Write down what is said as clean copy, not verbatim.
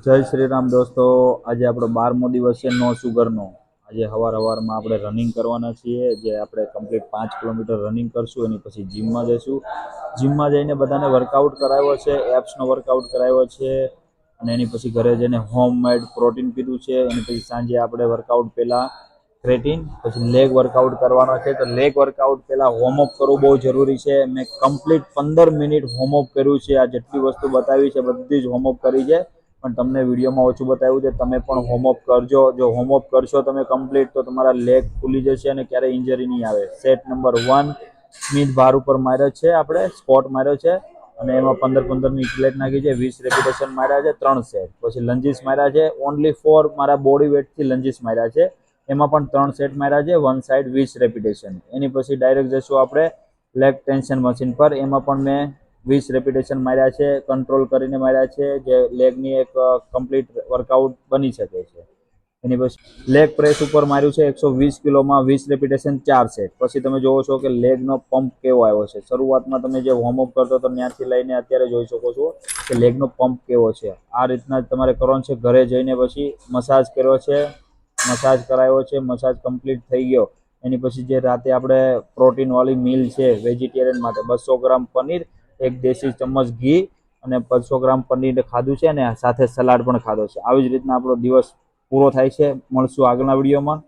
जय श्री राम दोस्तों। आज आप 12मो दिवस है नो शुगर नो। आज हवार में आप रनिंग करवाना छीए। जे आप कम्प्लीट 5 किलोमीटर रनिंग करशू एनी पछी जिम में जईशू। जिम में जईने बधाने वर्कआउट कराव्यो छे, एप्स नो वर्कआउट कराव्यो छे अने एनी पछी घरे जईने होममेड प्रोटीन पीधुं छे। एनी पछी सांजे आपणे वर्कआउट पहेला क्रेटिन पछी लेग वर्कआउट करवानो छे। तो लेग वर्कआउट पहेला वॉर्मअप करवुं बहुत जरूरी छे। मैं कम्प्लीट 15 मिनिट वॉर्मअप कर्युं छे। आ जेटली वस्तु बतावी छे बधी ज वॉर्मअप करी छे, पण तमने विडियोमां ओछुं बताव्युं छे। तमे पण वॉर्मअप करजो। जो वॉर्मअप करशो तमे कम्प्लीट तो तमारा लेग खुली जशे अने क्यारेय इंजरी नहीं आवे। सेट नंबर 1 स्मिथ बार उपर मार्यो छे, आपणे स्क्वॉट मार्यो छे અને એમાં 15-15 ની પ્લેટ નાખી છે, 20 રેપિટેશન માર્યા છે, 3 સેટ। પછી લંજીસ માર્યા છે, ઓનલી ફોર મારા બોડી વેટ થી લંજીસ માર્યા છે, એમાં પણ 3 સેટ માર્યા છે, વન સાઇડ 20 રેપિટેશન। એની પછી ડાયરેક્ટ જશું આપણે લેગ ટેન્શન મશીન પર। એમાં પણ મેં 20 રેપિટેશન માર્યા છે, કંટ્રોલ કરીને માર્યા છે, જે લેગની એક કમ્પ્લીટ વર્કઆઉટ બની શકે છે। એની પછી લેગ પ્રેસ ઉપર માર્યું છે 120 કિલોમાં 20 રેપિટેશન 4 સેટ। પછી તમે જોવો છો કે લેગનો પંપ કેવો આવ્યો છે। શરૂઆતમાં તમે જે વોર્મઅપ કરતો તો ત્યાંથી લઈને અત્યારે જોઈ શકો છો કે લેગનો પંપ કેવો છે। આ રીતના તમારે કરવાનું છે। ઘરે જઈને પછી મસાજ કર્યો છે, મસાજ કરાવ્યો છે, મસાજ કમ્પ્લીટ થઈ ગયો એની પછી જે રાતે આપણે પ્રોટીનવાળી મીલ છે વેજીટેરિયન માટે 200 ગ્રામ પનીર, એક દેશી ચમચ ઘી અને 200 ગ્રામ પનીર ખાધું છે અને સાથે સલાડ પણ ખાધો છે। આવી જ રીતના આપણો દિવસ પૂરો થાય છે। મળશું આગળના વિડીયોમાં।